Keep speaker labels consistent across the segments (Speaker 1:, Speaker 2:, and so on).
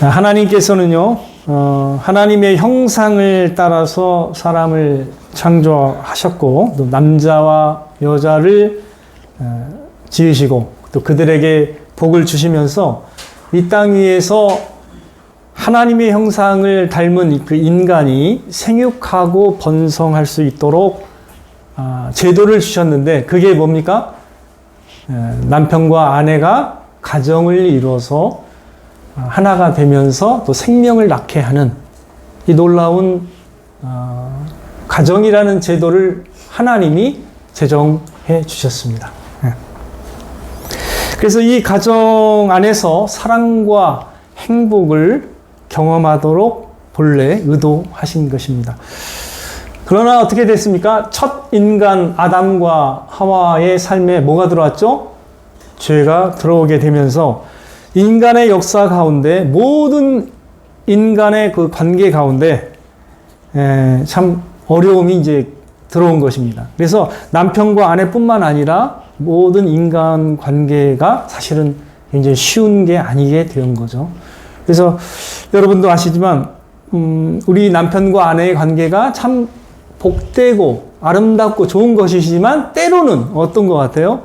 Speaker 1: 하나님께서는요, 하나님의 형상을 따라서 사람을 창조하셨고, 또 남자와 여자를 지으시고, 또 그들에게 복을 주시면서 이 땅 위에서 하나님의 형상을 닮은 그 인간이 생육하고 번성할 수 있도록 제도를 주셨는데, 그게 뭡니까? 남편과 아내가 가정을 이루어서 하나가 되면서 또 생명을 낳게 하는 이 놀라운 가정이라는 제도를 하나님이 제정해 주셨습니다. 그래서 이 가정 안에서 사랑과 행복을 경험하도록 본래 의도하신 것입니다. 그러나 어떻게 됐습니까? 첫 인간 아담과 하와의 삶에 뭐가 들어왔죠? 죄가 들어오게 되면서 인간의 역사 가운데, 모든 인간의 그 관계 가운데 참 어려움이 이제 들어온 것입니다. 그래서 남편과 아내뿐만 아니라 모든 인간 관계가 사실은 굉장히 쉬운 게 아니게 된 거죠. 그래서 여러분도 아시지만 우리 남편과 아내의 관계가 참 복되고 아름답고 좋은 것이지만 때로는 어떤 것 같아요?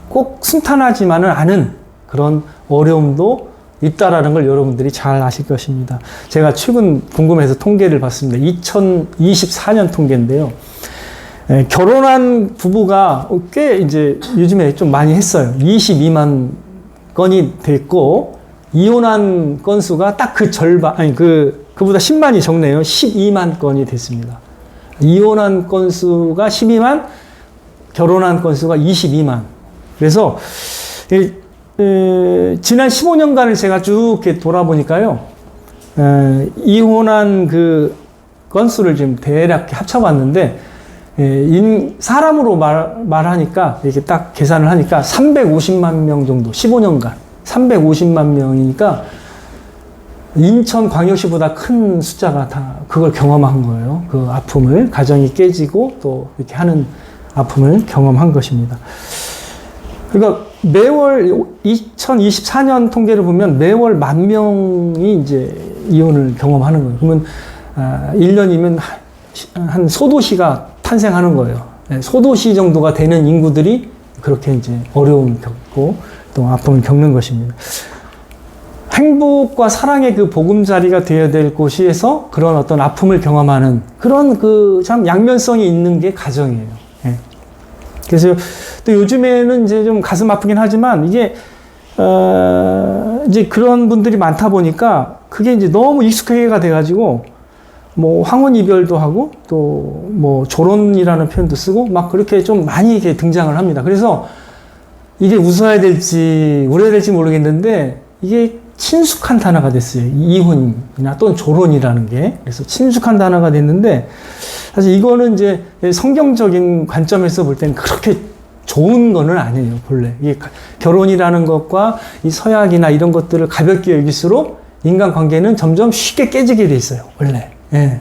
Speaker 1: 꼭 순탄하지만은 않은 그런 어려움도 있다라는 걸 여러분들이 잘 아실 것입니다. 제가 최근 궁금해서 통계를 봤습니다. 2024년 통계인데요. 결혼한 부부가 꽤 이제 요즘에 좀 많이 했어요. 22만 건이 됐고, 이혼한 건수가 딱 그 절반, 아니, 그보다 10만이 적네요. 12만 건이 됐습니다. 이혼한 건수가 12만, 결혼한 건수가 22만. 그래서, 지난 15년간을 제가 쭉 이렇게 돌아보니까요, 이혼한 그 건수를 지금 대략 합쳐봤는데, 사람으로 말하니까, 이렇게 딱 계산을 하니까 350만 명 정도, 15년간. 350만 명이니까, 인천광역시보다 큰 숫자가 다 그걸 경험한 거예요. 그 아픔을, 가정이 깨지고 또 이렇게 하는 아픔을 경험한 것입니다. 그러니까 매월 2024년 통계를 보면 매월 10,000명이 이제 이혼을 경험하는 거예요. 그러면 1년이면 한 소도시가 탄생하는 거예요. 소도시 정도가 되는 인구들이 그렇게 이제 어려움을 겪고 또 아픔을 겪는 것입니다. 행복과 사랑의 그 보금자리가 되어야 될 곳에서 그런 어떤 아픔을 경험하는 그런 그 참 양면성이 있는 게 가정이에요. 그래서 또 요즘에는 이제 좀 가슴 아프긴 하지만 이게 이제 그런 분들이 많다 보니까 그게 이제 너무 익숙하게가 돼가지고 뭐 황혼 이별도 하고 또 뭐 조론이라는 표현도 쓰고 막 그렇게 좀 많이 이렇게 등장을 합니다. 그래서 이게 웃어야 될지 울어야 될지 모르겠는데 이게 친숙한 단어가 됐어요. 이혼이나 또는 조론이라는 게. 그래서 친숙한 단어가 됐는데 사실 이거는 이제 성경적인 관점에서 볼 때는 그렇게 좋은 거는 아니에요, 본래. 이게 결혼이라는 것과 이 서약이나 이런 것들을 가볍게 여길수록 인간 관계는 점점 쉽게 깨지게 돼 있어요, 원래. 예.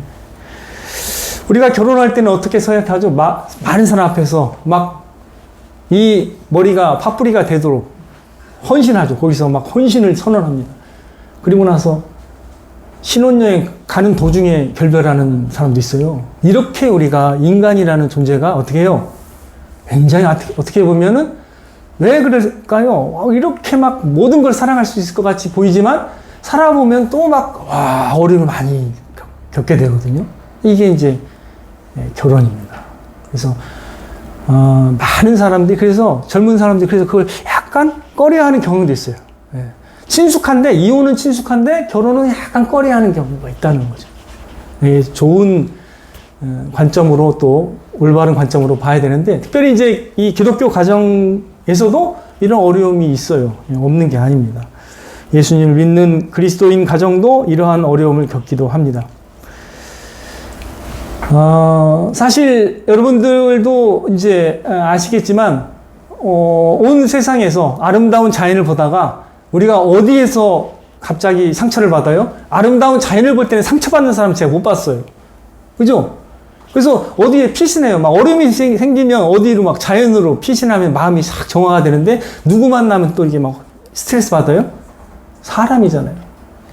Speaker 1: 우리가 결혼할 때는 어떻게 서약하죠? 많은 사람 앞에서 막 이 머리가 팥뿌리가 되도록 헌신하죠. 거기서 막 헌신을 선언합니다. 그리고 나서 신혼여행 가는 도중에 결별하는 사람도 있어요. 이렇게 우리가 인간이라는 존재가 어떻게 해요? 굉장히 어떻게 보면은 왜 그럴까요? 이렇게 막 모든 걸 사랑할 수 있을 것 같이 보이지만 살아보면 또 막 어려움을 많이 겪게 되거든요. 이게 이제 결혼입니다. 그래서 많은 사람들이 그래서 젊은 사람들이 그래서 그걸 약간 꺼려하는 경우도 있어요. 친숙한데 이혼은 친숙한데 결혼은 약간 꺼려하는 경우가 있다는 거죠. 좋은 관점으로 또 올바른 관점으로 봐야 되는데 특별히 이제 이 기독교 가정에서도 이런 어려움이 있어요. 없는 게 아닙니다. 예수님을 믿는 그리스도인 가정도 이러한 어려움을 겪기도 합니다. 사실 여러분들도 이제 아시겠지만 온 세상에서 아름다운 자연을 보다가 우리가 어디에서 갑자기 상처를 받아요? 아름다운 자연을 볼 때는 상처받는 사람 제가 못 봤어요. 그죠? 그래서 어디에 피신해요. 막 어려움이 생기면 어디로 막 자연으로 피신하면 마음이 싹 정화가 되는데 누구 만나면 또 이게 막 스트레스 받아요? 사람이잖아요.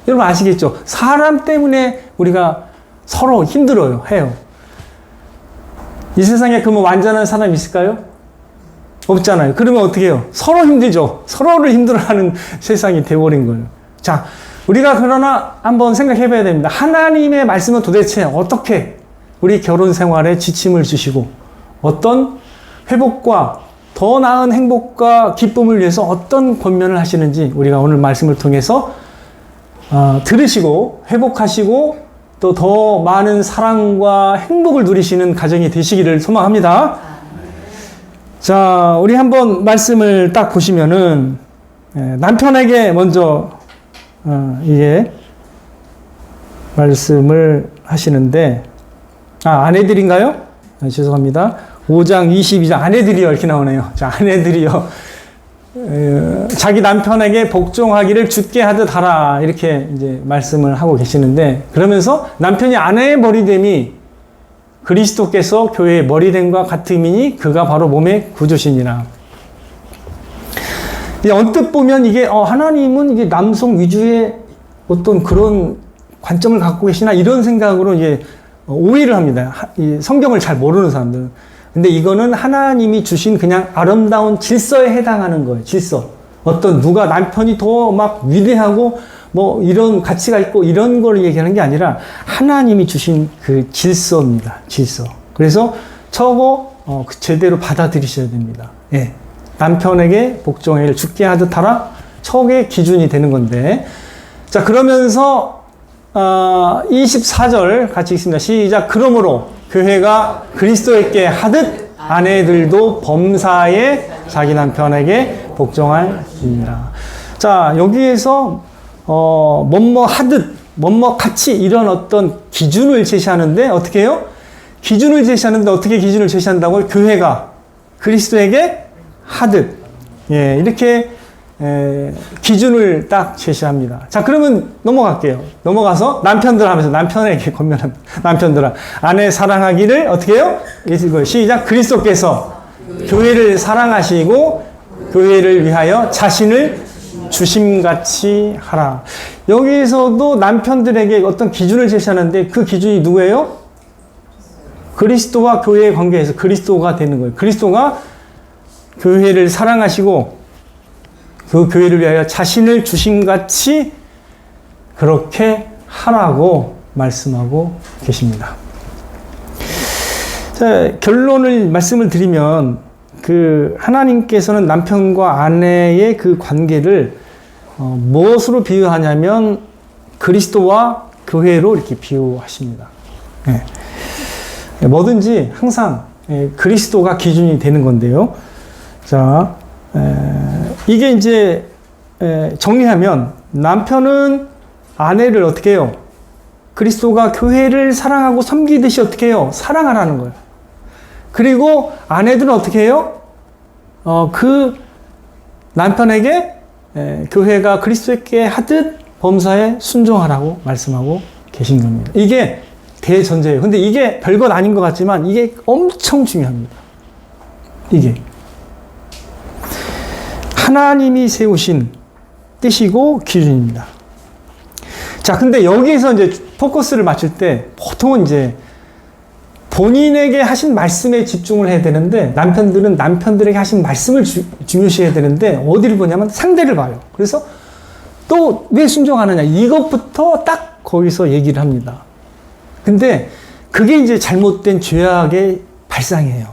Speaker 1: 여러분 아시겠죠? 사람 때문에 우리가 서로 힘들어요. 해요. 이 세상에 그러면 완전한 사람이 있을까요? 없잖아요. 그러면 어떻게 해요? 서로 힘들죠. 서로를 힘들어하는 세상이 돼버린 거예요. 자, 우리가 그러나 한번 생각해 봐야 됩니다. 하나님의 말씀은 도대체 어떻게 우리 결혼 생활에 지침을 주시고 어떤 회복과 더 나은 행복과 기쁨을 위해서 어떤 권면을 하시는지 우리가 오늘 말씀을 통해서 들으시고 회복하시고 또 더 많은 사랑과 행복을 누리시는 가정이 되시기를 소망합니다. 자, 우리 한번 말씀을 딱 보시면은 남편에게 먼저 이게 말씀을 하시는데 아내들인가요? 죄송합니다. 5장 22장 아내들이요 이렇게 나오네요. 자, 아내들이요 자기 남편에게 복종하기를 주께 하듯 하라 이렇게 이제 말씀을 하고 계시는데 그러면서 남편이 아내의 머리됨이 그리스도께서 교회의 머리됨과 같음이니 그가 바로 몸의 구주시니라. 언뜻 보면 이게 하나님은 이게 남성 위주의 어떤 그런 관점을 갖고 계시나 이런 생각으로 이게 오해를 합니다. 이 성경을 잘 모르는 사람들은. 근데 이거는 하나님이 주신 그냥 아름다운 질서에 해당하는 거예요. 질서. 어떤 누가 남편이 더 막 위대하고 뭐 이런 가치가 있고 이런 걸 얘기하는 게 아니라 하나님이 주신 그 질서입니다. 질서. 그래서 저거 제대로 받아들이셔야 됩니다. 예. 남편에게 복종을 주께 하듯 하라. 저게 기준이 되는 건데. 자, 그러면서 24절 같이 읽습니다. 시작. 그러므로 교회가 그리스도에게 하듯 아내들도 범사에 자기 남편에게 복종할지니라. 자, 여기에서 뭐뭐 하듯 뭐뭐 같이 이런 어떤 기준을 제시하는데 어떻게 해요? 기준을 제시하는데 어떻게 기준을 제시한다고요? 교회가 그리스도에게 하듯 이렇게 기준을 딱 제시합니다. 자, 그러면 넘어갈게요. 넘어가서 남편들 하면서 남편에게 권면합니다. 남편들아, 아내 사랑하기를 어떻게 해요? 시작. 그리스도께서 교회를 사랑하시고 교회를 위하여 자신을 주심같이 하라. 여기에서도 남편들에게 어떤 기준을 제시하는데 그 기준이 누구예요? 그리스도와 교회의 관계에서 그리스도가 되는 거예요. 그리스도가 교회를 사랑하시고 그 교회를 위하여 자신을 주심같이 그렇게 하라고 말씀하고 계십니다. 자, 말씀을 드리면 하나님께서는 남편과 아내의 그 관계를 무엇으로 비유하냐면 그리스도와 교회로 이렇게 비유하십니다. 뭐든지 항상 그리스도가 기준이 되는 건데요. 자, 이게 이제 정리하면 남편은 아내를 어떻게 해요? 그리스도가 교회를 사랑하고 섬기듯이 어떻게 해요? 사랑하라는 거예요. 그리고 아내들은 어떻게 해요? 그 남편에게 교회가 그리스도께 하듯 범사에 순종하라고 말씀하고 계신 겁니다. 이게 대전제예요. 근데 이게 별것 아닌 것 같지만 이게 엄청 중요합니다. 이게 하나님이 세우신 뜻이고 기준입니다. 자, 근데 여기에서 이제 포커스를 맞출 때 보통은 이제 본인에게 하신 말씀에 집중을 해야 되는데 남편들은 남편들에게 하신 말씀을 중요시해야 되는데 어디를 보냐면 상대를 봐요. 그래서 또 왜 순종하느냐 이것부터 딱 거기서 얘기를 합니다. 근데 그게 이제 잘못된 죄악의 발상이에요.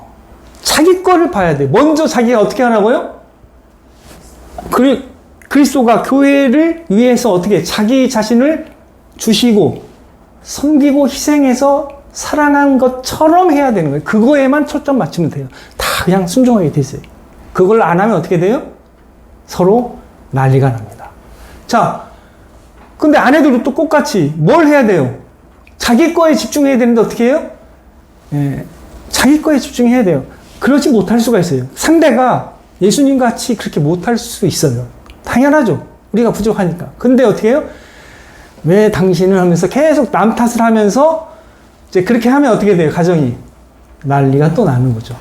Speaker 1: 자기 거를 봐야 돼. 먼저 자기가 어떻게 하라고요? 그리스도가 교회를 위해서 어떻게 자기 자신을 주시고 섬기고 희생해서 사랑한 것처럼 해야 되는 거예요. 그거에만 초점 맞추면 돼요. 다 그냥 순종하게 돼 있어요. 그걸 안 하면 어떻게 돼요? 서로 난리가 납니다. 자, 근데 아내들도 또 똑같이 뭘 해야 돼요? 자기 거에 집중해야 되는데 어떻게 해요? 자기 거에 집중해야 돼요. 그러지 못할 수가 있어요. 상대가 예수님 같이 그렇게 못할 수 있어요. 당연하죠. 우리가 부족하니까. 근데 어떻게 해요? 왜 당신을 하면서 계속 남 탓을 하면서 이제 그렇게 하면 어떻게 돼요? 가정이 난리가 또 나는 거죠.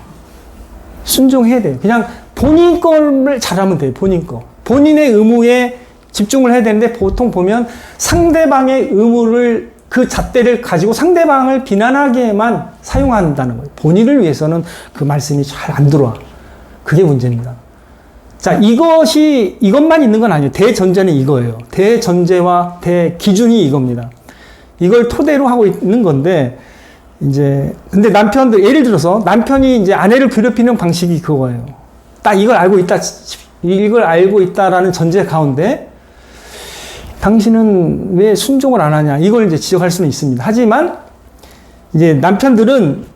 Speaker 1: 순종해야 돼요. 그냥 본인 거를 잘하면 돼요. 본인 거. 본인의 의무에 집중을 해야 되는데 보통 보면 상대방의 의무를 그 잣대를 가지고 상대방을 비난하게만 사용한다는 거예요. 본인을 위해서는 그 말씀이 잘 안 들어와. 그게 문제입니다. 자, 이것만 있는 건 아니에요. 대전제는 이거예요. 대전제와 대기준이 이겁니다. 이걸 토대로 하고 있는 건데, 근데 남편들, 예를 들어서 남편이 이제 아내를 괴롭히는 방식이 그거예요. 딱 이걸 알고 있다라는 전제 가운데, 당신은 왜 순종을 안 하냐? 이걸 이제 지적할 수는 있습니다. 하지만, 이제 남편들은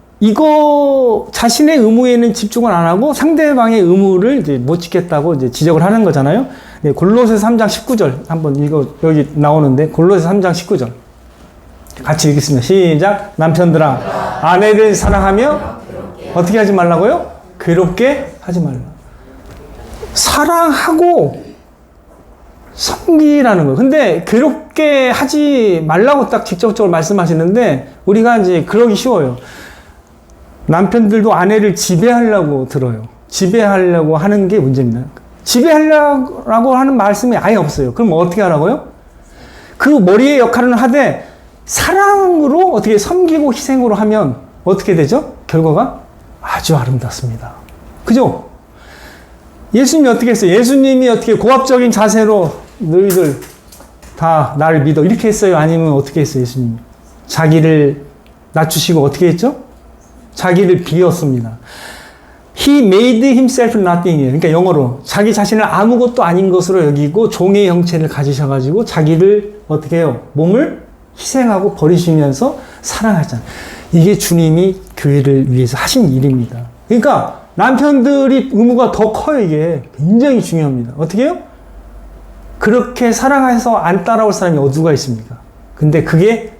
Speaker 1: 자신의 의무에는 집중을 안 하고 상대방의 의무를 이제 못 지켰다고 이제 지적을 하는 거잖아요. 네, 골로새서 3장 19절. 한번 여기 나오는데, 골로새서 3장 19절. 같이 읽겠습니다. 시작. 남편들아, 아내를 사랑하며 어떻게 하지 말라고요? 괴롭게 하지 말라. 사랑하고 섬기라는 거예요. 근데 괴롭게 하지 말라고 딱 직접적으로 말씀하시는데 우리가 이제 그러기 쉬워요. 남편들도 아내를 지배하려고 들어요. 지배하려고 하는 게 문제입니다. 지배하려고 하는 말씀이 아예 없어요. 그럼 어떻게 하라고요? 그 머리의 역할은 하되 사랑으로 어떻게 섬기고 희생으로 하면 어떻게 되죠? 결과가 아주 아름답습니다. 그죠? 예수님이 어떻게 했어요? 예수님이 어떻게 고압적인 자세로 너희들 다 나를 믿어 이렇게 했어요? 아니면 어떻게 했어요? 예수님이 자기를 낮추시고 어떻게 했죠? 자기를 비웠습니다. He made himself nothing이에요. 그러니까 영어로 자기 자신을 아무것도 아닌 것으로 여기고 종의 형체를 가지셔가지고 자기를 어떻게 해요? 몸을 희생하고 버리시면서 사랑하잖아요. 이게 주님이 교회를 위해서 하신 일입니다. 그러니까 남편들이 의무가 더 커요. 이게 굉장히 중요합니다. 어떻게 해요? 그렇게 사랑해서 안 따라올 사람이 어디가 있습니까? 근데 그게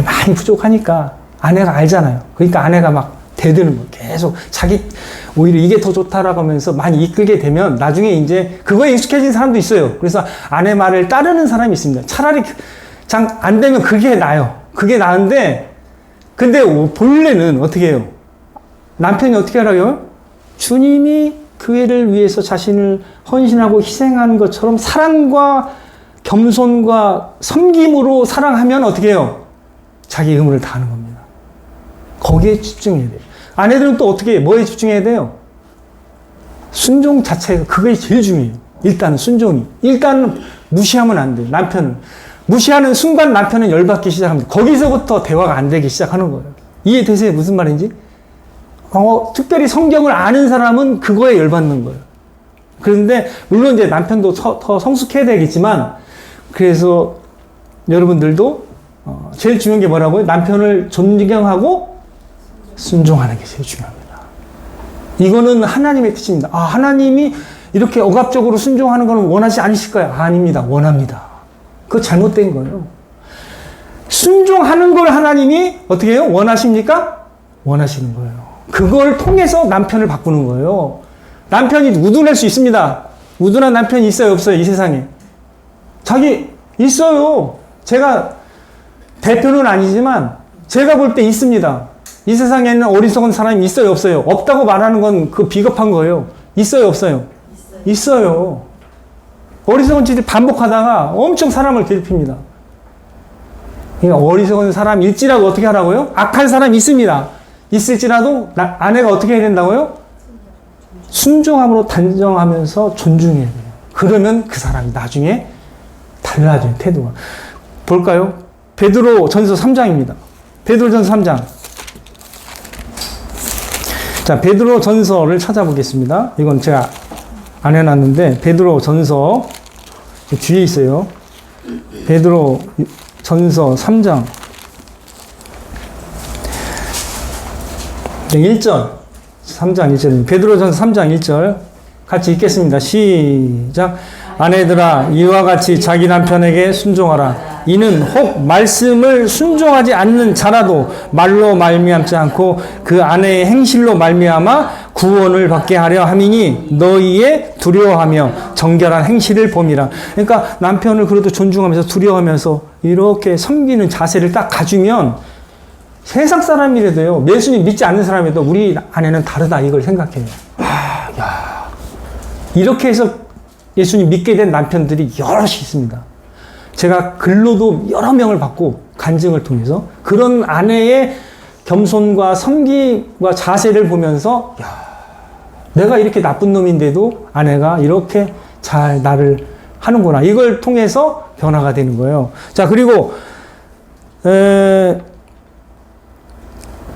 Speaker 1: 많이 부족하니까 아내가 알잖아요. 그러니까 아내가 막 대드는 거예요. 계속 오히려 이게 더 좋다라고 하면서 많이 이끌게 되면 나중에 이제 그거에 익숙해진 사람도 있어요. 그래서 아내 말을 따르는 사람이 있습니다. 차라리 안 되면 그게 나아요. 그게 나은데, 근데 본래는 어떻게 해요? 남편이 어떻게 하라고요? 주님이 교회를 위해서 자신을 헌신하고 희생한 것처럼 사랑과 겸손과 섬김으로 사랑하면 어떻게 해요? 자기 의무를 다하는 겁니다. 거기에 집중해야 돼요. 아내들은 또 어떻게 해요? 뭐에 집중해야 돼요? 순종 자체가 그게 제일 중요해요. 일단은 순종이. 일단은 무시하면 안 돼요. 남편을. 무시하는 순간 남편은 열받기 시작합니다. 거기서부터 대화가 안 되기 시작하는 거예요. 이해되세요? 무슨 말인지? 특별히 성경을 아는 사람은 그거에 열받는 거예요. 그런데, 물론 이제 남편도 더 성숙해야 되겠지만, 그래서 여러분들도, 제일 중요한 게 뭐라고요? 남편을 존경하고 순종하는 게 제일 중요합니다. 이거는 하나님의 뜻입니다. 하나님이 이렇게 억압적으로 순종하는 건 원하지 않으실까요? 아닙니다. 원합니다. 그거 잘못된 거예요. 순종하는 걸 하나님이 어떻게 해요? 원하십니까? 원하시는 거예요. 그걸 통해서 남편을 바꾸는 거예요. 남편이 우둔할 수 있습니다. 우둔한 남편이 있어요? 없어요? 이 세상에. 있어요. 제가 대표는 아니지만 제가 볼 때 있습니다. 이 세상에는 어리석은 사람이 있어요? 없어요? 없다고 말하는 건 그 비겁한 거예요. 있어요? 없어요? 있어요. 어리석은 짓을 반복하다가 엄청 사람을 괴롭힙니다. 그러니까 어리석은 사람일지라도 어떻게 하라고요? 악한 사람이 있습니다. 있을지라도 아내가 어떻게 해야 된다고요? 순종함으로 단정하면서 존중해야 돼요. 그러면 그 사람이 나중에 달라져요. 태도가. 볼까요? 베드로 전서 3장입니다. 베드로 전서 3장. 자, 베드로 전서를 찾아보겠습니다. 이건 제가 안 해놨는데, 베드로 전서 뒤에 있어요. 베드로 전서 3장 1절 3장 1절 베드로 전서 3장 1절 같이 읽겠습니다. 시작. 아내들아 이와 같이 자기 남편에게 순종하라. 이는 혹 말씀을 순종하지 않는 자라도 말로 말미암지 않고 그 아내의 행실로 말미암아 구원을 받게 하려 함이니 너희의 두려워하며 정결한 행실을 봄이라. 그러니까 남편을 그래도 존중하면서 두려워하면서 이렇게 섬기는 자세를 딱 가지면 세상 사람이라도요, 예수님 믿지 않는 사람이라도 우리 아내는 다르다 이걸 생각해요. 이렇게 해서 예수님 믿게 된 남편들이 여럿이 있습니다. 제가 글로도 여러 명을 받고 간증을 통해서 그런 아내의 겸손과 섬기와 자세를 보면서 야, 내가 이렇게 나쁜 놈인데도 아내가 이렇게 잘 나를 하는구나. 이걸 통해서 변화가 되는 거예요. 자, 그리고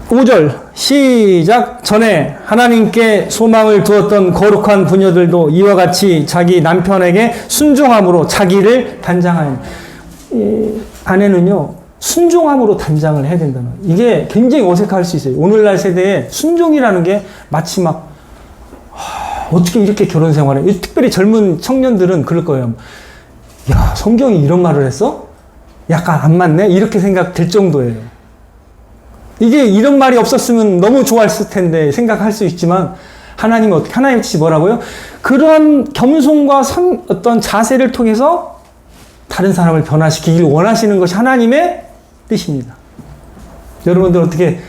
Speaker 1: 5절 시작. 전에 하나님께 소망을 두었던 거룩한 부녀들도 이와 같이 자기 남편에게 순종함으로 자기를 단장하여. 아내는요 순종함으로 단장을 해야 된다는 거예요. 이게 굉장히 어색할 수 있어요. 오늘날 세대에 순종이라는 게 마치 막 어떻게 이렇게 결혼 생활해? 특별히 젊은 청년들은 그럴 거예요. 야, 성경이 이런 말을 했어? 약간 안 맞네? 이렇게 생각 들 정도예요. 이게 이런 말이 없었으면 너무 좋았을 텐데 생각할 수 있지만 하나님은 어떻게, 하나님 뜻이 뭐라고요? 그런 겸손과 어떤 자세를 통해서 다른 사람을 변화시키길 원하시는 것이 하나님의 뜻입니다. 여러분들 어떻게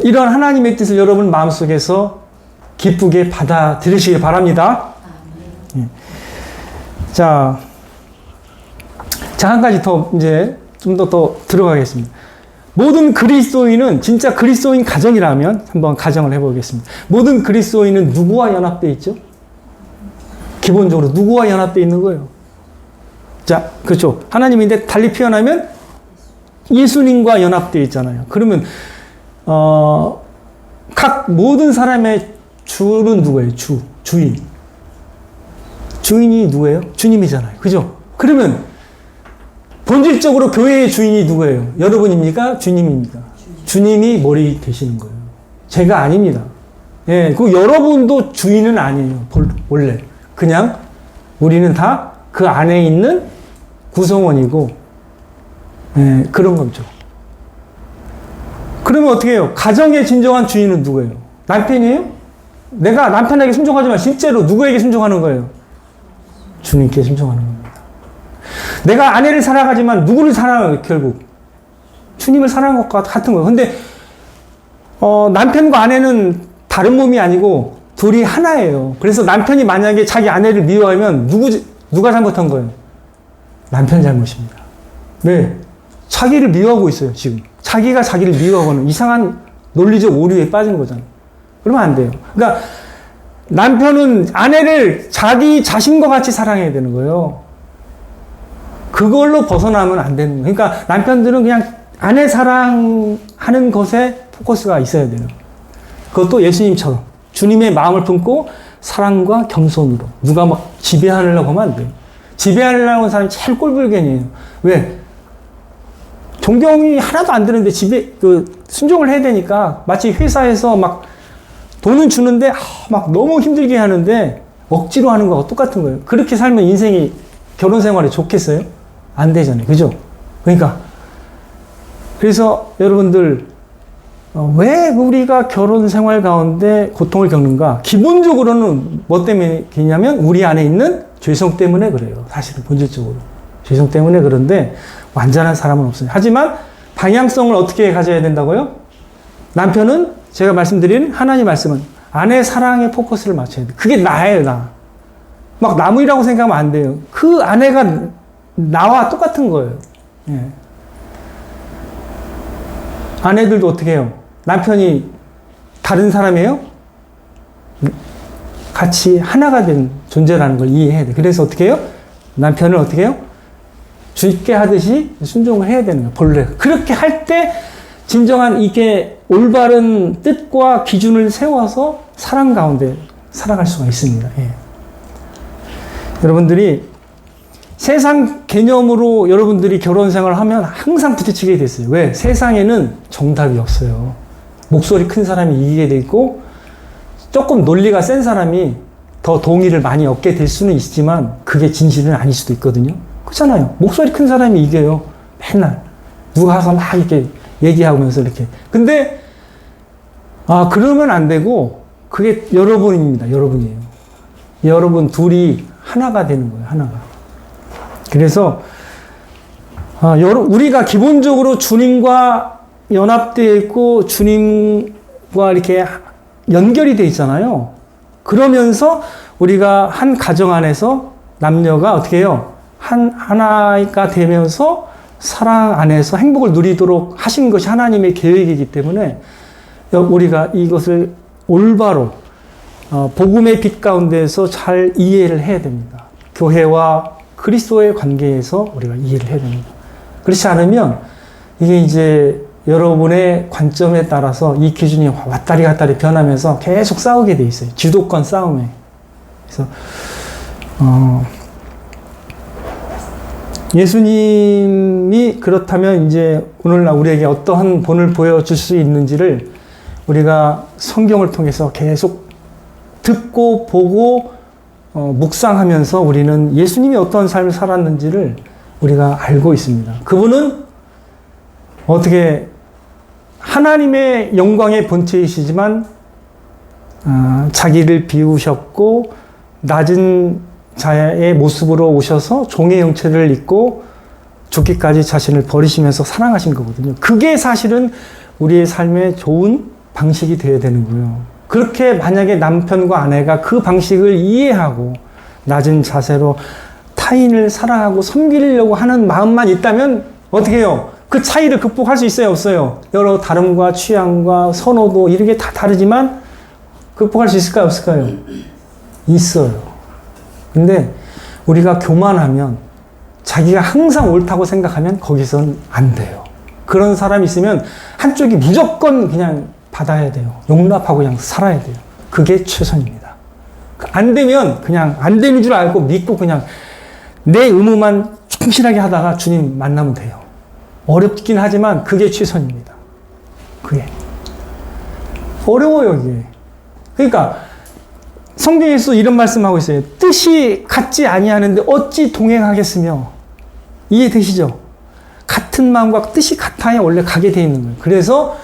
Speaker 1: 이런 하나님의 뜻을 여러분 마음속에서 기쁘게 받아들이시길 바랍니다. 자, 한 가지 더 이제 좀 더 들어가겠습니다. 모든 그리스도인은 진짜 그리스도인 가정이라면 한번 가정을 해보겠습니다. 모든 그리스도인은 누구와 연합되어 있죠? 기본적으로 누구와 연합되어 있는 거예요? 자, 그렇죠. 하나님인데 달리 표현하면 예수님과 연합되어 있잖아요. 그러면 각 모든 사람의 주는 누구예요? 주인. 주인이 누구예요? 주님이잖아요. 그죠? 그러면 본질적으로 교회의 주인이 누구예요? 여러분입니까? 주님입니까? 주님이 머리 되시는 거예요. 제가 아닙니다. 예, 그 여러분도 주인은 아니에요. 원래. 그냥 우리는 다 그 안에 있는 구성원이고, 예, 그런 거죠. 그러면 어떻게 해요? 가정의 진정한 주인은 누구예요? 남편이에요? 내가 남편에게 순종하지만 실제로 누구에게 순종하는 거예요? 주님께 순종하는 겁니다. 내가 아내를 사랑하지만 누구를 사랑해요? 결국 주님을 사랑하는 것과 같은 거예요. 근데 남편과 아내는 다른 몸이 아니고 둘이 하나예요. 그래서 남편이 만약에 자기 아내를 미워하면 누가 잘못한 거예요? 남편 잘못입니다. 네, 자기를 미워하고 있어요. 지금 자기가 자기를 미워하고는 이상한 논리적 오류에 빠진 거잖아요. 그러면 안 돼요. 그러니까 남편은 아내를 자기 자신과 같이 사랑해야 되는 거예요. 그걸로 벗어나면 안 되는 거예요. 그러니까 남편들은 그냥 아내 사랑하는 것에 포커스가 있어야 돼요. 그것도 예수님처럼 주님의 마음을 품고 사랑과 겸손으로. 누가 막 지배하려고 하면 안 돼요. 지배하려고 하는 사람이 제일 꼴불견이에요. 왜? 존경이 하나도 안 되는데 순종을 해야 되니까 마치 회사에서 막 돈은 주는데 막 너무 힘들게 하는데 억지로 하는 거하고 똑같은 거예요. 그렇게 살면 인생이 결혼 생활이 좋겠어요? 안 되잖아요. 그죠? 그러니까 그래서 여러분들 왜 우리가 결혼 생활 가운데 고통을 겪는가? 기본적으로는 뭐 때문이냐면 우리 안에 있는 죄성 때문에 그래요. 사실은 본질적으로. 죄성 때문에 그런데 완전한 사람은 없어요. 하지만 방향성을 어떻게 가져야 된다고요? 남편은 제가 말씀드린 하나님 말씀은 아내 사랑에 포커스를 맞춰야 돼. 그게 나예요, 나. 막 나무이라고 생각하면 안 돼요. 그 아내가 나와 똑같은 거예요. 예. 아내들도 어떻게 해요? 남편이 다른 사람이에요? 같이 하나가 된 존재라는 걸 이해해야 돼. 그래서 어떻게 해요? 남편을 어떻게 해요? 주께 하듯이 순종을 해야 되는 거예요. 본래. 그렇게 할 때 진정한 이게 올바른 뜻과 기준을 세워서 사랑 가운데 살아갈 수가 있습니다. 예. 여러분들이 세상 개념으로 여러분들이 결혼 생활을 하면 항상 부딪히게 됐어요. 왜? 세상에는 정답이 없어요. 목소리 큰 사람이 이기게 돼 있고 조금 논리가 센 사람이 더 동의를 많이 얻게 될 수는 있지만 그게 진실은 아닐 수도 있거든요. 그렇잖아요. 목소리 큰 사람이 이겨요. 맨날. 누가 가서 막 이렇게 얘기하면서 이렇게. 근데 그러면 안 되고 그게 여러분입니다. 여러분이에요. 여러분 둘이 하나가 되는 거예요. 하나가. 그래서 우리가 기본적으로 주님과 연합되어 있고 주님과 이렇게 연결이 되어 있잖아요. 그러면서 우리가 한 가정 안에서 남녀가 어떻게 해요? 하나가 되면서 사랑 안에서 행복을 누리도록 하신 것이 하나님의 계획이기 때문에 우리가 이것을 올바로 복음의 빛 가운데서 잘 이해를 해야 됩니다. 교회와 그리스도의 관계에서 우리가 이해를 해야 됩니다. 그렇지 않으면 이게 이제 여러분의 관점에 따라서 이 기준이 왔다리 갔다리 변하면서 계속 싸우게 돼 있어요. 지도권 싸움에. 그래서 예수님이 그렇다면 이제 오늘날 우리에게 어떠한 본을 보여줄 수 있는지를 우리가 성경을 통해서 계속 듣고 보고 묵상하면서 우리는 예수님이 어떤 삶을 살았는지를 우리가 알고 있습니다. 그분은 어떻게 하나님의 영광의 본체이시지만 자기를 비우셨고 낮은 자의 모습으로 오셔서 종의 형체를 입고 죽기까지 자신을 버리시면서 사랑하신 거거든요. 그게 사실은 우리의 삶의 좋은 방식이 되어야 되는 거예요. 그렇게 만약에 남편과 아내가 그 방식을 이해하고 낮은 자세로 타인을 사랑하고 섬기려고 하는 마음만 있다면 어떻게 해요? 그 차이를 극복할 수 있어요? 없어요? 여러 다름과 취향과 선호도 이런 게 다 다르지만 극복할 수 있을까요? 없을까요? 있어요. 근데 우리가 교만하면 자기가 항상 옳다고 생각하면 거기선 안 돼요. 그런 사람이 있으면 한쪽이 무조건 그냥 받아야 돼요. 용납하고 그냥 살아야 돼요. 그게 최선입니다. 안 되면 그냥 안 되는 줄 알고 믿고 그냥 내 의무만 충실하게 하다가 주님 만나면 돼요. 어렵긴 하지만 그게 최선입니다. 그게. 어려워요, 이게. 그러니까 성경에서 이런 말씀하고 있어요. 뜻이 같지 아니하는데 어찌 동행하겠으며. 이해되시죠? 같은 마음과 뜻이 같아야 원래 가게 돼 있는 거예요. 그래서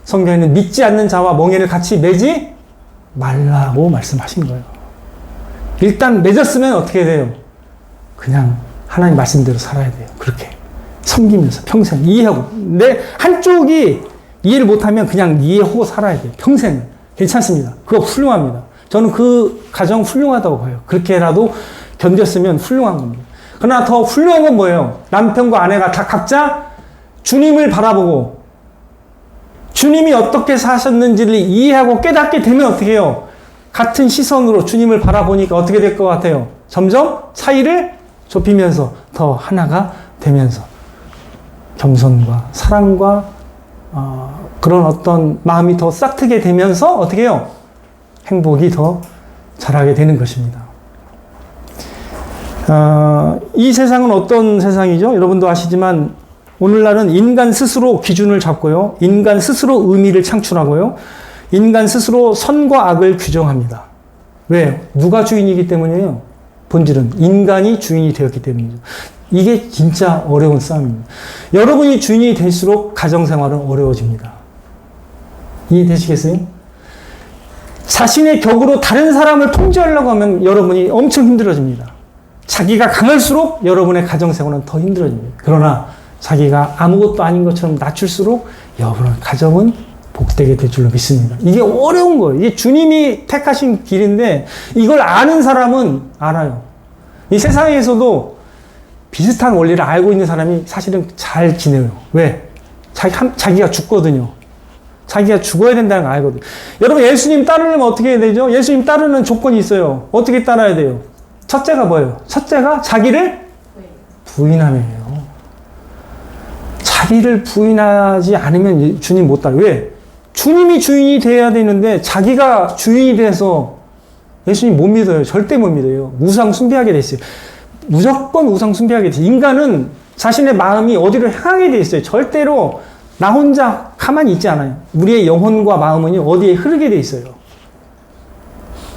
Speaker 1: 성경에는 믿지 않는 자와 멍에를 같이 매지 말라고 말씀하신 거예요. 일단 맺었으면 어떻게 돼요? 그냥 하나님 말씀대로 살아야 돼요. 그렇게 섬기면서 평생 이해하고 내 한쪽이 이해를 못하면 그냥 이해하고 살아야 돼요. 평생 괜찮습니다. 그거 훌륭합니다. 저는 그 가정 훌륭하다고 봐요. 그렇게라도 견뎠으면 훌륭한 겁니다. 그러나 더 훌륭한 건 뭐예요? 남편과 아내가 다 각자 주님을 바라보고 주님이 어떻게 사셨는지를 이해하고 깨닫게 되면 어떻게 해요? 같은 시선으로 주님을 바라보니까 어떻게 될 것 같아요? 점점 차이를 좁히면서 더 하나가 되면서 겸손과 사랑과 그런 어떤 마음이 더 싹트게 되면서 어떻게 해요? 행복이 더 자라게 되는 것입니다. 이 세상은 어떤 세상이죠? 여러분도 아시지만 오늘날은 인간 스스로 기준을 잡고요. 인간 스스로 의미를 창출하고요. 인간 스스로 선과 악을 규정합니다. 왜? 누가 주인이기 때문이에요? 본질은 인간이 주인이 되었기 때문이죠. 이게 진짜 어려운 싸움입니다. 여러분이 주인이 될수록 가정생활은 어려워집니다. 이해되시겠어요? 자신의 격으로 다른 사람을 통제하려고 하면 여러분이 엄청 힘들어집니다. 자기가 강할수록 여러분의 가정생활은 더 힘들어집니다. 그러나 자기가 아무것도 아닌 것처럼 낮출수록 여러분의 가정은 복되게 될 줄로 믿습니다. 이게 어려운 거예요. 이게 주님이 택하신 길인데 이걸 아는 사람은 알아요. 이 세상에서도 비슷한 원리를 알고 있는 사람이 사실은 잘 지내요. 왜? 자기가 죽거든요. 자기가 죽어야 된다는 걸 알거든요. 여러분 예수님 따르려면 어떻게 해야 되죠? 예수님 따르는 조건이 있어요. 어떻게 따라야 돼요? 첫째가 뭐예요? 첫째가 자기를 부인하면 해요. 자기를 부인하지 않으면 주님 못 따라요. 왜? 주님이 주인이 돼야 되는데 자기가 주인이 돼서 예수님 못 믿어요. 절대 못 믿어요. 우상 숭배하게 돼 있어요. 무조건 우상 숭배하게 돼 있어요. 인간은 자신의 마음이 어디로 향하게 돼 있어요. 절대로 나 혼자 가만히 있지 않아요. 우리의 영혼과 마음은 어디에 흐르게 돼 있어요.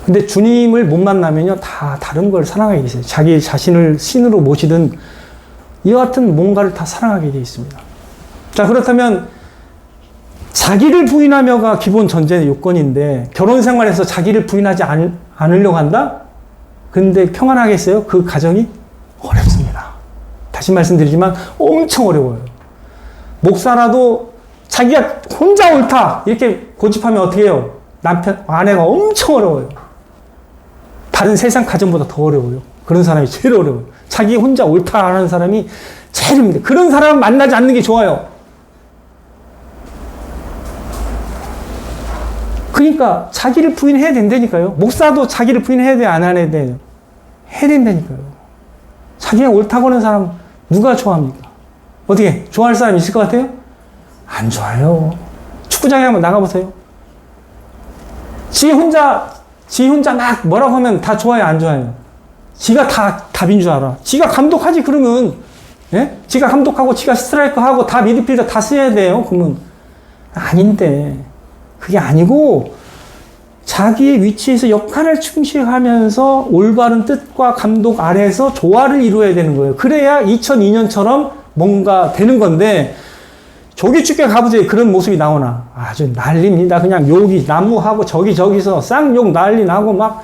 Speaker 1: 근데 주님을 못 만나면요, 다 다른 걸 사랑하게 돼 있어요. 자기 자신을 신으로 모시든 이와 같은 뭔가를 다 사랑하게 돼 있습니다. 자, 그렇다면 자기를 부인하며가 기본 전제 요건인데 결혼 생활에서 자기를 부인하지 않으려고 한다? 근데 평안하겠어요? 그 가정이 어렵습니다. 다시 말씀드리지만 엄청 어려워요. 목사라도 자기가 혼자 옳다 이렇게 고집하면 어떻게 해요? 남편, 아내가 엄청 어려워요. 다른 세상 가정보다 더 어려워요. 그런 사람이 제일 어려워요. 자기 혼자 옳다 하는 사람이 제일 힘들어요. 그런 사람 만나지 않는 게 좋아요. 그러니까 자기를 부인해야 된다니까요. 목사도 자기를 부인해야 돼, 안 해야 돼? 해야 된다니까요. 자기가 옳다고 하는 사람 누가 좋아합니까? 어떻게 좋아할 사람 있을 것 같아요? 안 좋아요. 축구장에 한번 나가보세요. 지 혼자 막 뭐라고 하면 다 좋아요, 안 좋아요? 지가 다 답인 줄 알아. 지가 감독하지 그러면, 예? 지가 감독하고 지가 스트라이커하고 다 미드필더 다 써야 돼요. 그러면 아닌데 그게 아니고 자기의 위치에서 역할을 충실하면서 올바른 뜻과 감독 아래에서 조화를 이루어야 되는 거예요. 그래야 2002년처럼 뭔가 되는 건데 조기축제 가보세요. 그런 모습이 나오나? 아주 난립니다. 그냥 욕이 난무하고 저기서 쌍욕 난리 나고 막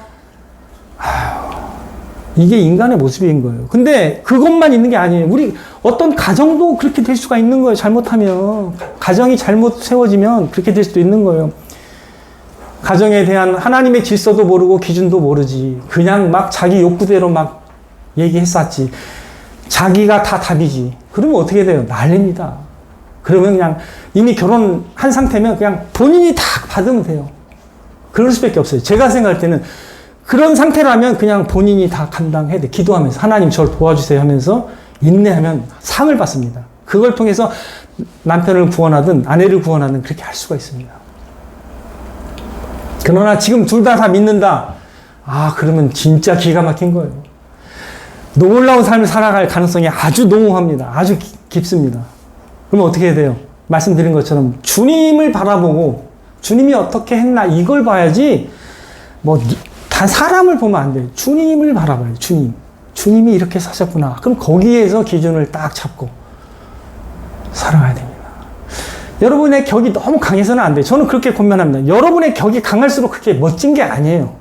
Speaker 1: 이게 인간의 모습인 거예요. 근데 그것만 있는 게 아니에요. 우리 어떤 가정도 그렇게 될 수가 있는 거예요. 잘못하면. 가정이 잘못 세워지면 그렇게 될 수도 있는 거예요. 가정에 대한 하나님의 질서도 모르고 기준도 모르지. 그냥 막 자기 욕구대로 막 얘기했었지. 자기가 다 답이지. 그러면 어떻게 돼요? 난립니다. 그러면 그냥 이미 결혼한 상태면 그냥 본인이 다 받으면 돼요. 그럴 수밖에 없어요. 제가 생각할 때는 그런 상태라면 그냥 본인이 다 감당해야 돼. 기도하면서 하나님 저를 도와주세요 하면서 인내하면 상을 받습니다. 그걸 통해서 남편을 구원하든 아내를 구원하든 그렇게 할 수가 있습니다. 그러나 지금 둘 다 믿는다. 그러면 진짜 기가 막힌 거예요. 놀라운 삶을 살아갈 가능성이 아주 농후합니다. 아주 깊습니다. 그러면 어떻게 해야 돼요? 말씀드린 것처럼 주님을 바라보고 주님이 어떻게 했나 이걸 봐야지 단 사람을 보면 안 돼요. 주님을 바라봐요. 주님이 이렇게 사셨구나. 그럼 거기에서 기준을 딱 잡고 살아가야 됩니다. 여러분의 격이 너무 강해서는 안 돼요. 저는 그렇게 권면합니다. 여러분의 격이 강할수록 그게 멋진 게 아니에요.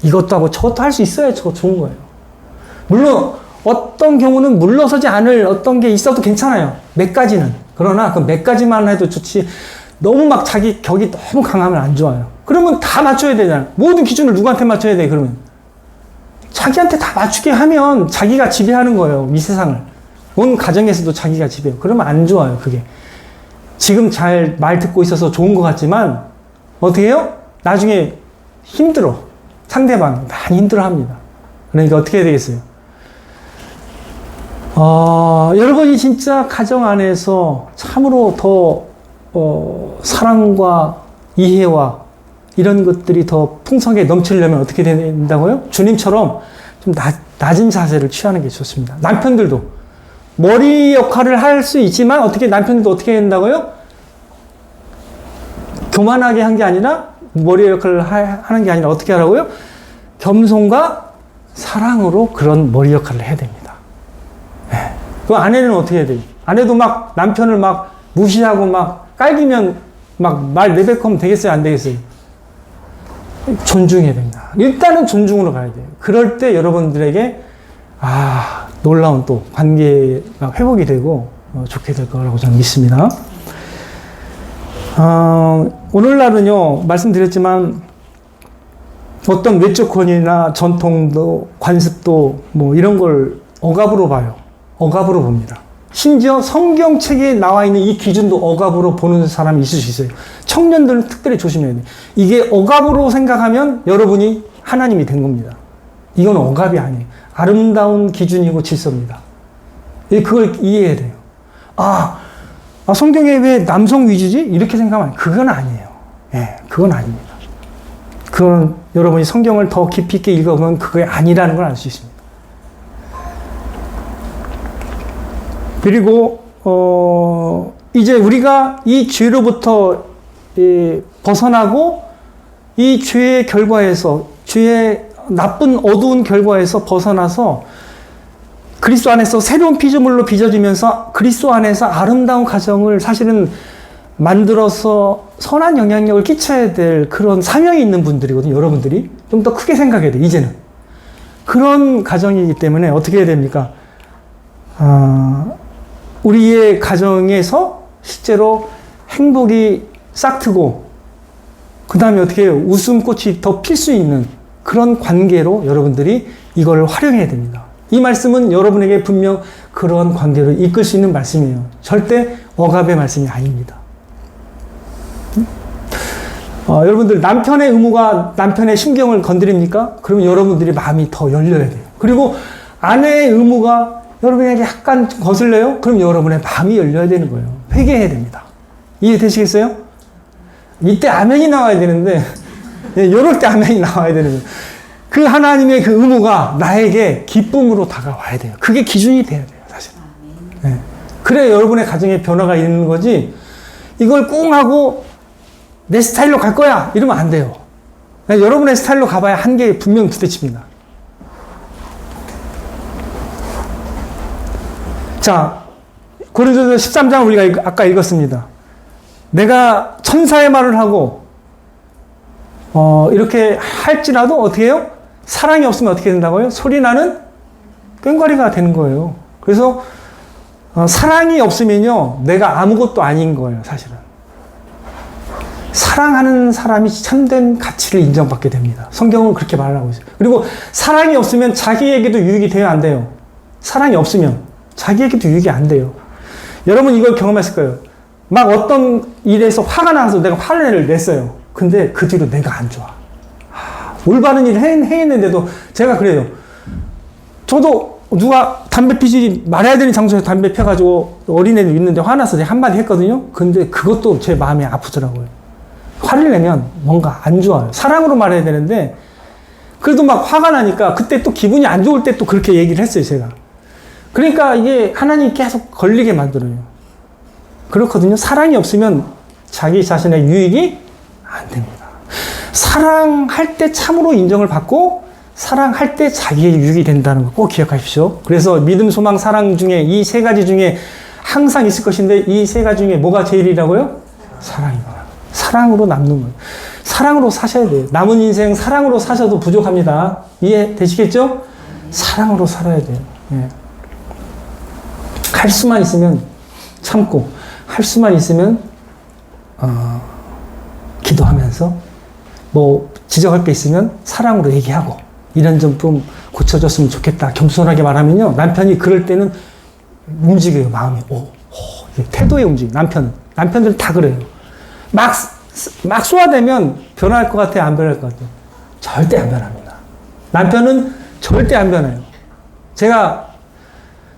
Speaker 1: 이것도 하고 저것도 할 수 있어야 저 좋은 거예요. 물론 어떤 경우는 물러서지 않을 어떤 게 있어도 괜찮아요. 몇 가지는. 그러나 그 몇 가지만 해도 좋지 너무 막 자기 격이 너무 강하면 안 좋아요. 그러면 다 맞춰야 되잖아요. 모든 기준을 누구한테 맞춰야 돼, 그러면? 자기한테 다 맞추게 하면 자기가 지배하는 거예요, 이 세상을. 온 가정에서도 자기가 지배해요. 그러면 안 좋아요, 그게. 지금 잘 말 듣고 있어서 좋은 것 같지만, 어떻게 해요? 나중에 힘들어. 상대방 많이 힘들어 합니다. 그러니까 어떻게 해야 되겠어요? 여러분이 진짜 가정 안에서 참으로 더 사랑과 이해와 이런 것들이 더 풍성하게 넘치려면 어떻게 된다고요? 주님처럼 좀 낮은 자세를 취하는 게 좋습니다. 남편들도 머리 역할을 할 수 있지만 남편들도 어떻게 된다고요? 교만하게 한 게 아니라 머리 역할을 하는 게 아니라 어떻게 하라고요? 겸손과 사랑으로 그런 머리 역할을 해야 됩니다. 네. 그 아내는 어떻게 해야 돼요? 아내도 막 남편을 막 무시하고 막 깔기면 막 말 내뱉으면 되겠어요? 안 되겠어요? 존중해야 됩니다. 일단은 존중으로 가야 돼요. 그럴 때 여러분들에게 놀라운 또 관계가 회복이 되고 좋게 될 거라고 저는 믿습니다. 오늘날은요, 말씀드렸지만 어떤 외적 권위나 전통도 관습도 이런 걸 억압으로 봐요. 억압으로 봅니다. 심지어 성경책에 나와 있는 이 기준도 억압으로 보는 사람이 있을 수 있어요. 청년들은 특별히 조심해야 돼요. 이게 억압으로 생각하면 여러분이 하나님이 된 겁니다. 이건 억압이 아니에요. 아름다운 기준이고 질서입니다. 그걸 이해해야 돼요. 성경에 왜 남성 위주지? 이렇게 생각하면 그건 아니에요. 그건 아닙니다. 그건 여러분이 성경을 더 깊이 있게 읽어보면 그게 아니라는 걸 알 수 있습니다. 그리고 이제 우리가 이 죄로부터 벗어나고 이 죄의 결과에서 죄의 나쁜 어두운 결과에서 벗어나서 그리스도 안에서 새로운 피조물로 빚어지면서 그리스도 안에서 아름다운 가정을 사실은 만들어서 선한 영향력을 끼쳐야 될 그런 사명이 있는 분들이거든요. 여러분들이 좀 더 크게 생각해야 돼요. 이제는 그런 가정이기 때문에 어떻게 해야 됩니까? 우리의 가정에서 실제로 행복이 싹트고 그 다음에 어떻게 해요? 웃음꽃이 더 필 수 있는 그런 관계로 여러분들이 이걸 활용해야 됩니다. 이 말씀은 여러분에게 분명 그런 관계로 이끌 수 있는 말씀이에요. 절대 억압의 말씀이 아닙니다. 여러분들 남편의 의무가 남편의 심경을 건드립니까? 그러면 여러분들이 마음이 더 열려야 돼요. 그리고 아내의 의무가 여러분에게 약간 거슬려요? 그럼 여러분의 마음이 열려야 되는 거예요. 회개해야 됩니다. 이해되시겠어요? 이때 아멘이 나와야 되는데 이럴 때 아멘이 나와야 되는 거예요. 그 하나님의 그 의무가 나에게 기쁨으로 다가와야 돼요. 그게 기준이 돼야 돼요, 사실. 네. 그래야 여러분의 가정에 변화가 있는 거지, 이걸 꿍 하고 내 스타일로 갈 거야! 이러면 안 돼요. 여러분의 스타일로 가봐야 한계에 분명 부딪힙니다. 자, 고린도서 13장 우리가 아까 읽었습니다. 내가 천사의 말을 하고, 이렇게 할지라도 어떻게 해요? 사랑이 없으면 어떻게 된다고요? 소리나는 꽹과리가 되는 거예요. 그래서, 사랑이 없으면요, 내가 아무것도 아닌 거예요, 사실은. 사랑하는 사람이 참된 가치를 인정받게 됩니다. 성경은 그렇게 말을 하고 있어요. 그리고 사랑이 없으면 자기에게도 유익이 돼요, 안 돼요? 사랑이 없으면 자기에게도 유익이 안 돼요. 여러분 이걸 경험했을 거예요. 막 어떤 일에서 화가 나서 내가 화를 냈어요. 근데 그 뒤로 내가 안 좋아. 올바른 일을 했는데도 제가 그래요. 저도 누가 담배 피지 말아야 되는 장소에서 담배 펴가지고 어린애들 있는데 화나서 제가 한마디 했거든요. 근데 그것도 제 마음이 아프더라고요. 화를 내면 뭔가 안 좋아요. 사랑으로 말해야 되는데 그래도 막 화가 나니까 그때 또 기분이 안 좋을 때 또 그렇게 얘기를 했어요, 제가. 그러니까 이게 하나님이 계속 걸리게 만들어요. 그렇거든요. 사랑이 없으면 자기 자신의 유익이 안 됩니다. 사랑할 때 참으로 인정을 받고 사랑할 때 자기의 유익이 된다는 거 꼭 기억하십시오. 그래서 믿음, 소망, 사랑 중에 이 세 가지 중에 항상 있을 것인데 이 세 가지 중에 뭐가 제일이라고요? 사랑이구나. 사랑으로 남는 거예요. 사랑으로 사셔야 돼요. 남은 인생 사랑으로 사셔도 부족합니다. 이해되시겠죠? 사랑으로 살아야 돼요. 예. 할 수만 있으면 참고, 할 수만 있으면 기도하면서, 뭐 지적할 게 있으면 사랑으로 얘기하고, 이런 점 좀 고쳐줬으면 좋겠다. 겸손하게 말하면요, 남편이 그럴 때는 움직여요. 마음이 태도에 움직여요. 남편들은 다 그래요. 막 쏘아대면 변할 것 같아요? 안 변할 것 같아요? 절대 안 변합니다. 남편은 절대 안 변해요.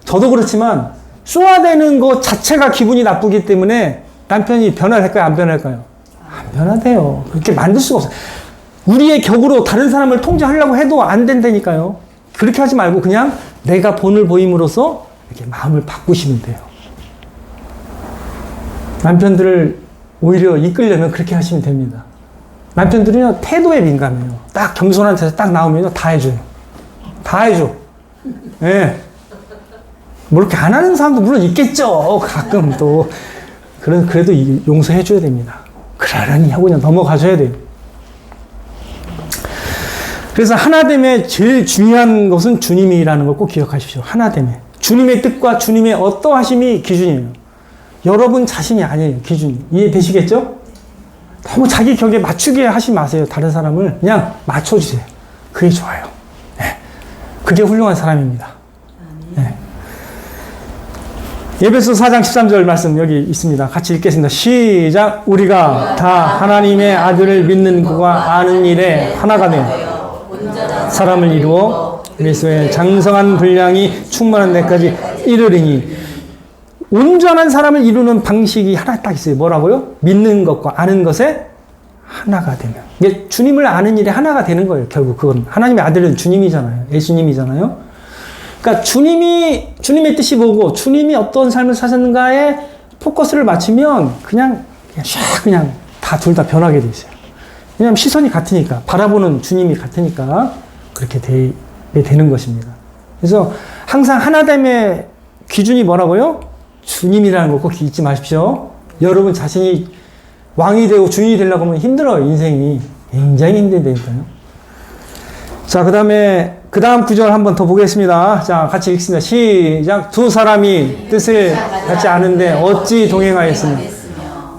Speaker 1: 저도 그렇지만 쏘아대는 것 자체가 기분이 나쁘기 때문에 남편이 변할까요? 안 변할까요? 안 변하대요. 그렇게 만들 수가 없어요. 우리의 격으로 다른 사람을 통제하려고 해도 안 된다니까요. 그렇게 하지 말고 그냥 내가 본을 보임으로써 이렇게 마음을 바꾸시면 돼요. 남편들을 오히려 이끌려면 그렇게 하시면 됩니다. 남편들은요, 태도에 민감해요. 딱 겸손한 데서 딱 나오면요, 다 해줘요. 다 해줘. 예. 네. 뭐 이렇게 안 하는 사람도 물론 있겠죠. 가끔 또. 그래도 용서해줘야 됩니다. 그러려니 하고 그냥 넘어가줘야 돼요. 그래서 하나됨의 제일 중요한 것은 주님이라는 걸 꼭 기억하십시오. 하나됨의. 주님의 뜻과 주님의 어떠하심이 기준이에요. 여러분 자신이 아니에요, 기준이. 이해되시겠죠? 너무 자기 격에 맞추게 하지 마세요. 다른 사람을 그냥 맞춰주세요. 그게 좋아요. 네. 그게 훌륭한 사람입니다. 네. 에베소 4장 13절 말씀 여기 있습니다. 같이 읽겠습니다. 시작. 우리가 다 하나님의 아들을 믿는 그와 아는 일에 하나가 되어 사람을 이루어 그리스도의 장성한 분량이 충만한 데까지 이르리니. 온전한 사람을 이루는 방식이 하나 딱 있어요. 뭐라고요? 믿는 것과 아는 것에 하나가 되면. 이게 주님을 아는 일에 하나가 되는 거예요. 결국 그건. 하나님의 아들은 주님이잖아요. 예수님이잖아요. 그러니까 주님의 뜻이 뭐고 주님이 어떤 삶을 사셨는가에 포커스를 맞추면 그냥 다 둘 다 변하게 돼 있어요. 왜냐하면 시선이 같으니까. 바라보는 주님이 같으니까 그렇게 되는 것입니다. 그래서 항상 하나됨의 기준이 뭐라고요? 주님이라는 거 꼭 잊지 마십시오. 여러분 자신이 왕이 되고 주인이 되려고 하면 힘들어요. 인생이 굉장히 힘들다니까요. 자, 그 다음 구절 한번 더 보겠습니다. 자, 같이 읽습니다. 시작. 두 사람이 뜻을 같이 아는데 어찌 동행하였으며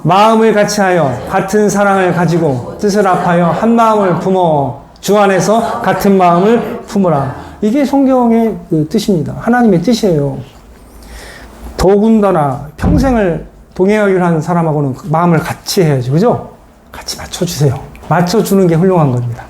Speaker 1: 마음을 같이 하여 같은 사랑을 가지고 뜻을 합하여 한 마음을 품어 주 안에서 같은 마음을 품으라. 이게 성경의 그 뜻입니다. 하나님의 뜻이에요. 더군다나 평생을 동행하기로 한 사람하고는 마음을 같이 해야죠. 그죠? 같이 맞춰주세요. 맞춰주는 게 훌륭한 겁니다.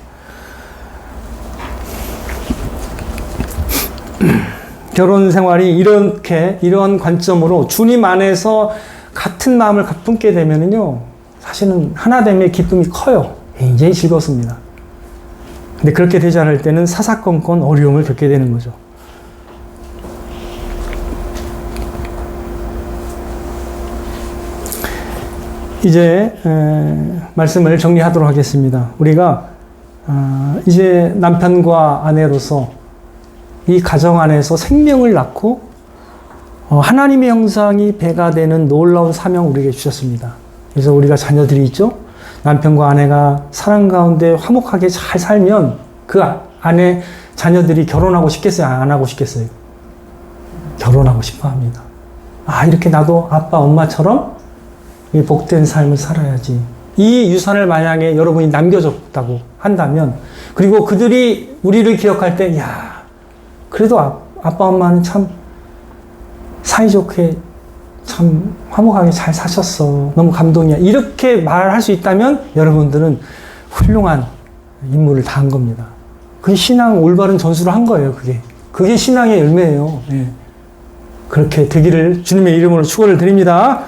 Speaker 1: 결혼 생활이 이런 관점으로 주님 안에서 같은 마음을 품게 되면은요, 사실은 하나됨의 기쁨이 커요. 굉장히 즐겁습니다. 근데 그렇게 되지 않을 때는 사사건건 어려움을 겪게 되는 거죠. 이제 말씀을 정리하도록 하겠습니다. 우리가 이제 남편과 아내로서 이 가정 안에서 생명을 낳고 하나님의 형상이 배가 되는 놀라운 사명 우리에게 주셨습니다. 그래서 우리가 자녀들이 있죠. 남편과 아내가 사랑 가운데 화목하게 잘 살면 그 안에 자녀들이 결혼하고 싶겠어요? 안 하고 싶겠어요? 결혼하고 싶어 합니다. 아, 이렇게 나도 아빠, 엄마처럼 이 복된 삶을 살아야지. 이 유산을 만약에 여러분이 남겨줬다고 한다면, 그리고 그들이 우리를 기억할 때, 야, 그래도 아빠, 엄마는 참 사이좋게 참 화목하게 잘 사셨어. 너무 감동이야. 이렇게 말할 수 있다면 여러분들은 훌륭한 임무를 다한 겁니다. 그게 신앙 올바른 전수를 한 거예요, 그게. 그게 신앙의 열매예요. 네. 그렇게 되기를 주님의 이름으로 축원을 드립니다.